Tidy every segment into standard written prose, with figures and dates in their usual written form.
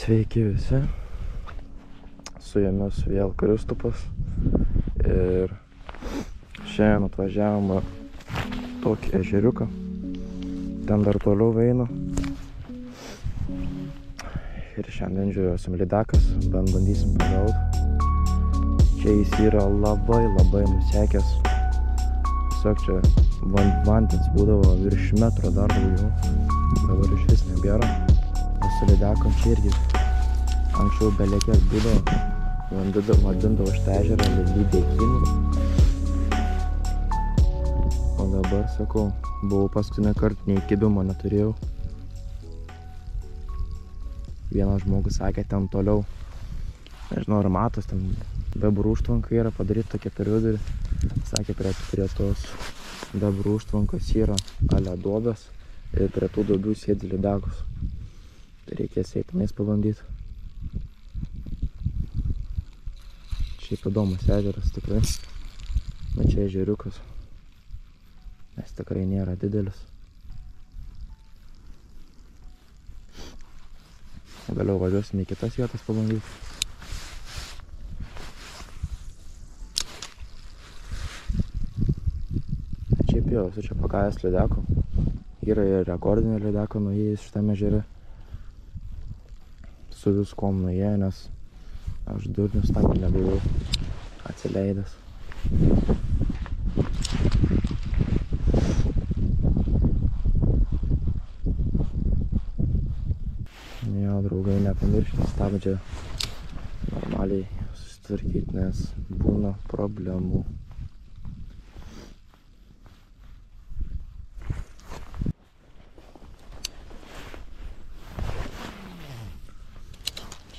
Sveiki visi, su jumis vėl Kristupas ir šiandien atvažiavome tokį ežeriuką, ten dar toliau einu ir šiandien žiūrėsim lydekas, bandysim pagauti. Čia jis yra labai nusekęs, tiesiog čia vandens būdavo virš metro dar daugiau, dabar iš vis nebėra. Su lydekom čia irgi anksčiau belekės būdavo, vadindavo šitą ežerą lydekynų. O dabar, sakau, buvau paskutinį kartą, nei kibimo neturėjau. Vienas žmogus sakė ten toliau, nežinau ar matos, ten bebrų užtvanka yra padaryta tokia per vidurį. Sakė, prie tos bebrų užtvankos yra ale duobės ir prie tų duobių sėdi lydekus. Tai reikės eitinais pabandyti. Šiaip įdomus ežeras tikrai. Bet čia ežeriukas. Nes tikrai nėra didelis. Vėliau važiuosim į kitas vietas pabandyti. Šiaip jau esu čia pagavęs lydekų. Yra ir rekordinė lydeko nuėjęs šitame ežere. Su viskom nuėję, nes aš durnius tam nebuvau atsileidęs. Jo, draugai, nepamirškite stabdžią normaliai susitvarkyti, nes būna problemų.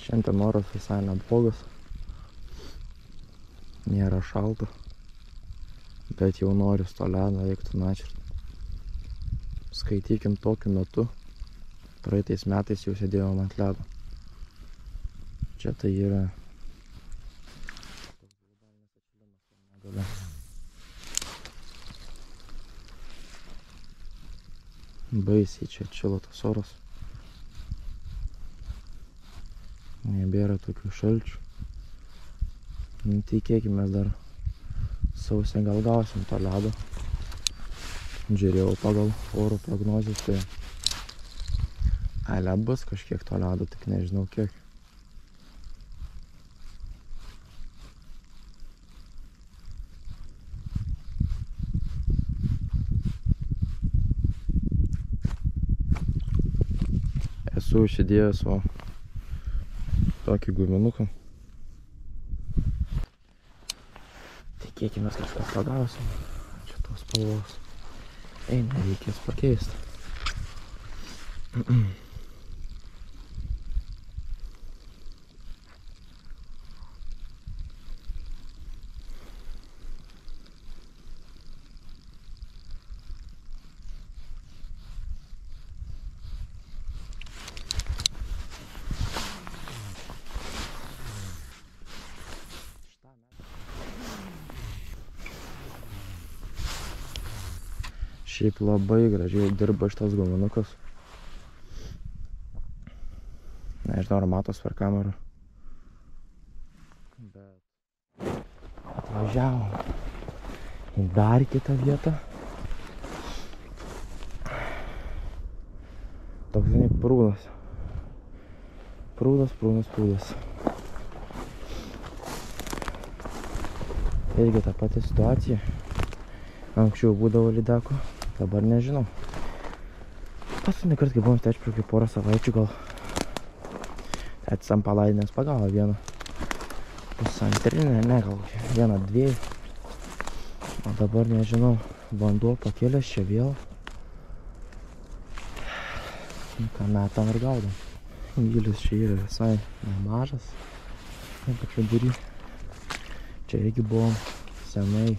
Šiandien oras visai neblogas, nėra šalta, bet jau noris to ledo reiktų načert. Skaitykim tokiu metu, praeitais metais jau sėdėjom ant ledo. Čia tai yra baisiai čia atšilo tas oras. Nebėra tokių šalčių. Tikėkime dar sausį gal gausim to ledo. Žiūrėjau pagal oro prognozes, tai ale bus kažkiek to ledo, tik nežinau kiek. Esu užsidėjęs tokį guminuką. Tikėkimės kažką pagausim. Čia tos spalvos. Nereikės pakeisti. Šiaip labai gražiai dirba šitas guminukas. Nežinau, ar matos per kamerą. Bet atvažiavom į dar kitą vietą. Toks prūdas. Prūdas. Irgi ta pati situacija. Anksčiau būdavo lydekų. Dabar nežinau. Paskutinį kartą, kai buvom tėčiu prieš porą savaičių, gal tėtis ant palaidinės pagavo vieną pusantrinę, ne gal vieną dviejų. O dabar nežinau, vanduo pakėlęs čia vėl. Ką metam ir gaudom. Gylis čia yra visai nemažas. Ypač vidury. Čia irgi buvom senai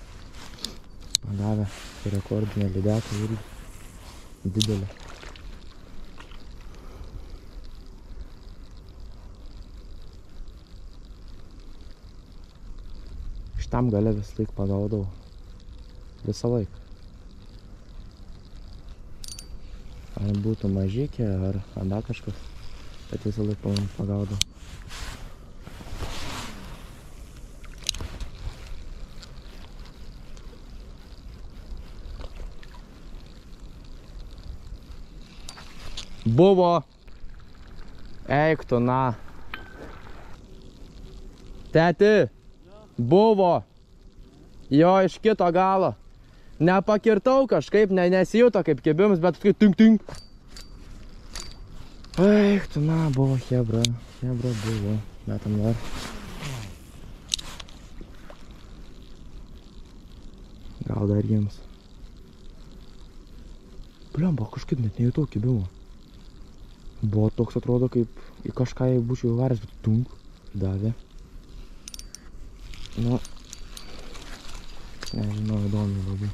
pagavę rekordinę lydeką irgi didelę. Šitam gale vis laik pagaudavau. Visą laiką. Ar būtų mažikė, ar dar kažkas. Bet visą laiką pagaudau. Buvo. Eik tu, na. Teti. Buvo. Jo, iš kito galo. Nepakirtau kažkaip, nesijuto kaip kibims, bet kaip tink tink. Eik tu, na, buvo hebra. Hebra buvo. Metam dar. Gal dar jiems. Blemba, kažkaip net nejutau kibimo. Buvo toks, atrodo, kaip į kažką būčiau įvaręs, bet tunk davė. Nu, nežinau, įdomi labai.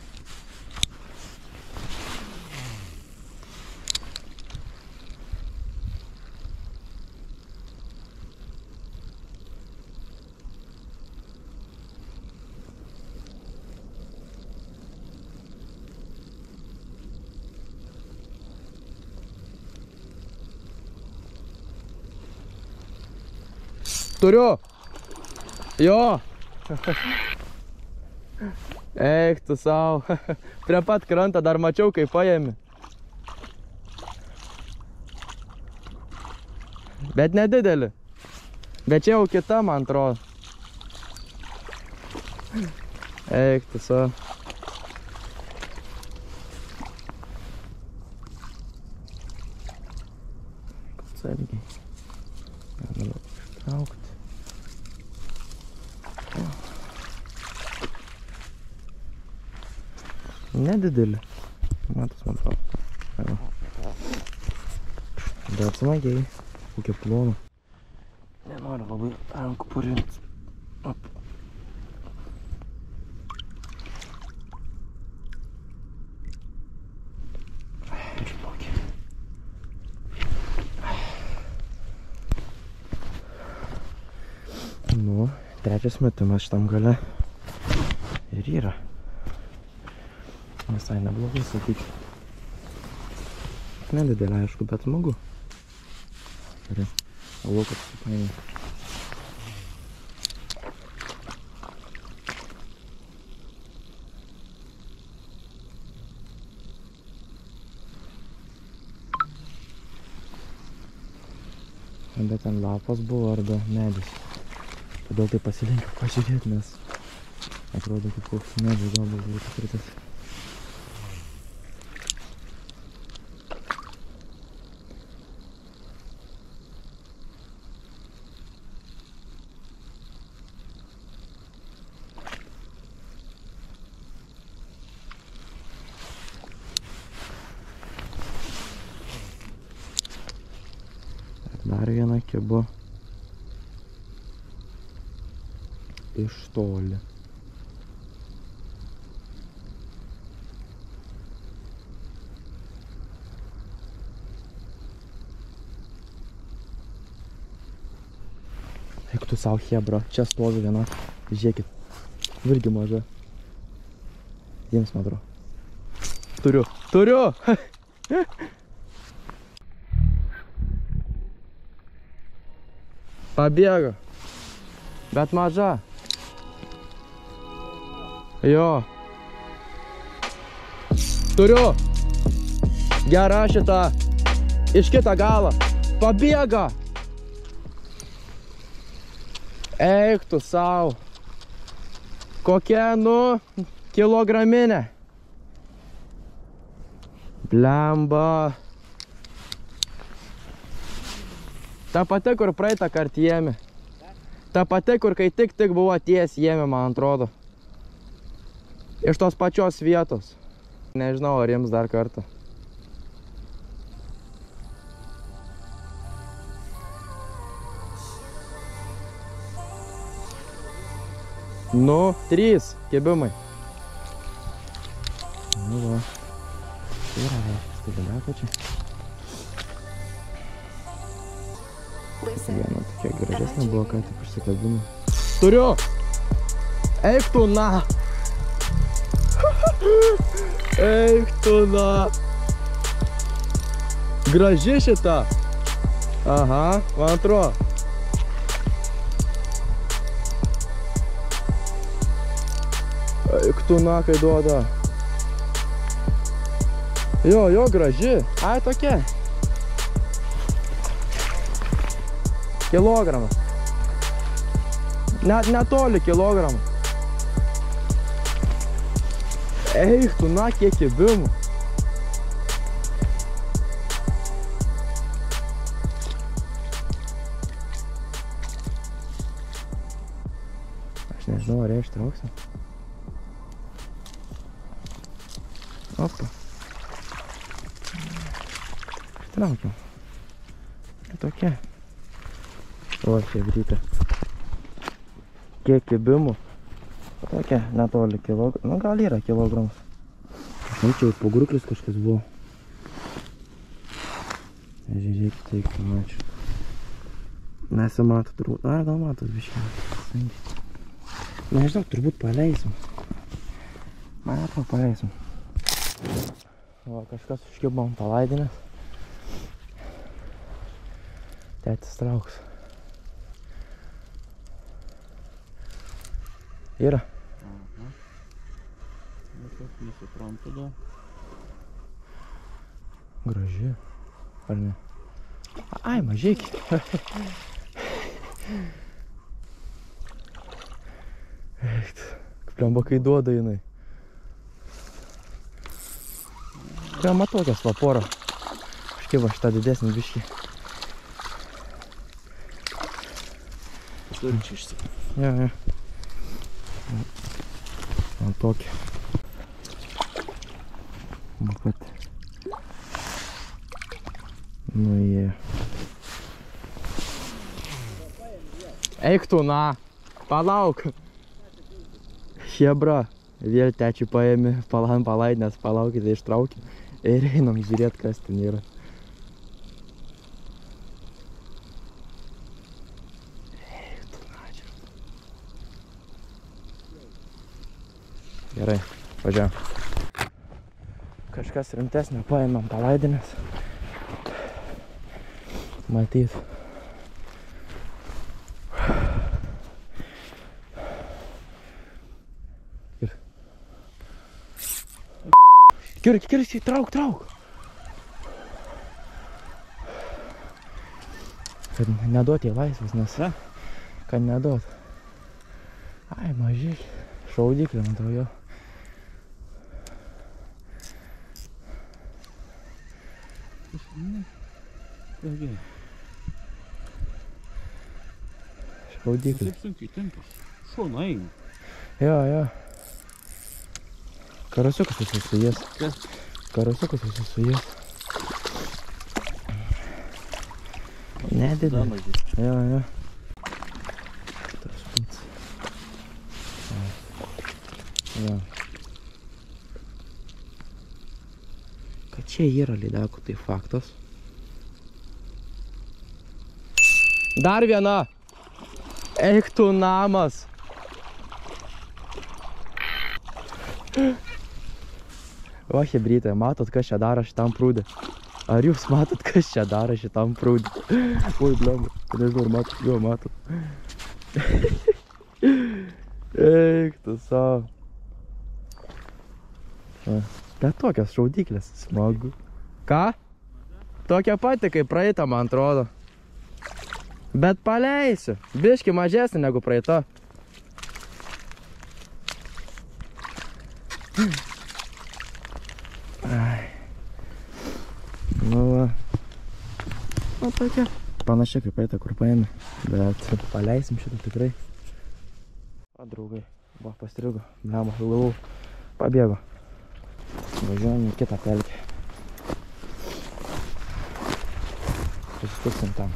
Turiu! Jo! Eik tu sau. Prie pat krantą dar mačiau, kaip paėmė. Bet nedidelį. Bet čia jau kita, man atrodo. Eik tu sau. Atsargiai. Galiu ištraukti. Nedidelį. Matas, man atrodo. Bet smagiai. Kokia plona. Nenoriu labai rankų purinti. Op. Išplaukė. Nu, trečias metimas šitam gale. Ir yra. Visai neblogai, sakyčiau. Nedidelė, aišku, bet smagu. Gerai, galvoju, kad supainė. Bet ten lapas buvo arba medis. Todėl tai pasilenkiau pažiūrėti, nes atrodo, kaip koks medis galbūt būtų kritas. Dar viena kibo iš toli. Eik tu sau hebra, čia stovi viena. Žiūrėkit, irgi maža. Jiems madro. Turiu! Pabėga. Bet maža. Jo. Turiu. Gera šitą. Iš kitą galą. Pabėga. Eik tu sau. Kokia, nu, kilograminė. Blemba. Ta pati, kur praeitą kartą jėmė. Ta pati, kur kai tik buvo ties jėmė, man atrodo. Iš tos pačios vietos. Nežinau, ar jiems dar kartą. Nu, 3 kibimai. Nu va. Tai yra vaikas, tai daleko čia. Viena tokia gražesnė buvo, ką tik užsikabinu. Turiu! Eik tu, na! Eik tu, na! Graži šita! Aha, man atrodo. Eik tu na, kai duoda. Jo, graži. Ai, tokia. Kilogramas. Netoli kilogramą. Eik tu na, kiek kibimų. Aš nežinau, ar ištrauksim. Opa. Ištraukiam. Tokia. O, chebrytė. Kiek kibimų. Tokia, netoli kilogramų. Nu, gal yra kilogramas. Aš mačiau, pagurklis kažkas buvo. Žiūrėkite, eik, mačiau. Nesimato turbūt. A, gal matos biškį. Nežinau, turbūt paleisim. Man atrodo, paleisim. O, kažkas užkibo ant palaidinės. Tėtis trauks. Yra? Aha. Nesuprantu da. Graži. Ar ne? Ai, mažyki. Pliamba, kai duoda jinai. Pliamba tokias va porą. Užkiba šitą didesnį biškį. Turi čia išsikti. Jo. Man tokį. Mapat. Nu jie. Eik tu, na. Palauk. Hebra. Vėl tečiui paėmė palaidinės, palaukite, ištraukim. Ir einam žiūrėt, kas ten yra. Gerai, važiuojam. Kažkas rimtesnio paėmėm palaidinės. Matyt. Kirki, trauk. Kad neduot į laisvės, nes... Kad neduot. Ai, mažai. Šaudyklė, man atrodo, jo. Šaudyklė. Taip sunkiai tinkas. Šona eina. Jo. Karosiukas visi su jas. Kas? Karosiukas visi su jas. Nedidė. Jo. Tas pats. Jo. Kad čia yra lydekų, tai faktas. Dar viena. Eik tu namas. Va, hebrytė, matot, kas čia daro šitam prūdė? Ar jūs matot, kas čia daro šitam prūdė? Oi, blemba, nežinau, ar matot, jo, matot. Eik tu savo. Bet tokias šaudyklės, smagu. Ką? Tokia pati, kaip praeita, man atrodo. Bet paleisiu. Biški mažesnė negu praeita. Ai. Nu va. O tokia. Panašiai kaip praeita, kur paėmė. Bet paleisim šitą tikrai. O draugai. Va, pastrigo. Blema, galvau. Pabėgo. Važiuojam į kitą pelkę. Susitiksim tam.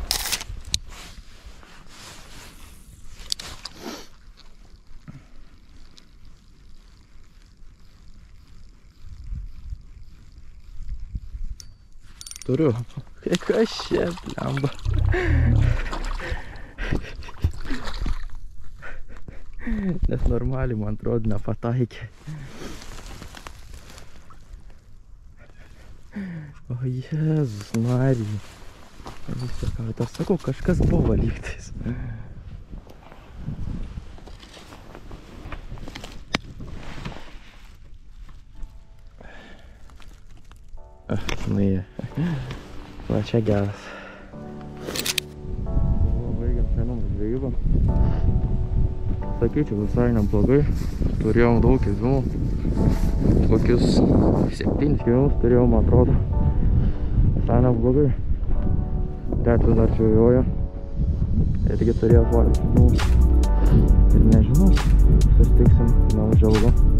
Turiu. Kas čia, blemba. Nes normaliai, man atrodo, nepataikė. O Jėzus Marija. Visi kartą sakau, kažkas buvo lygtais. Nuėjo. Va čia geras. Baigiam šiandien žvejybą. Sakyčiau, visai neblogai. Turėjom daug kizmų. Kokius 7 kilomus turėjom, atrodo. Visai neblogai. Tetis dar žvejojo. Irgi turėjo porą kizmų. Ir nežinau, susitiksim neužilgo.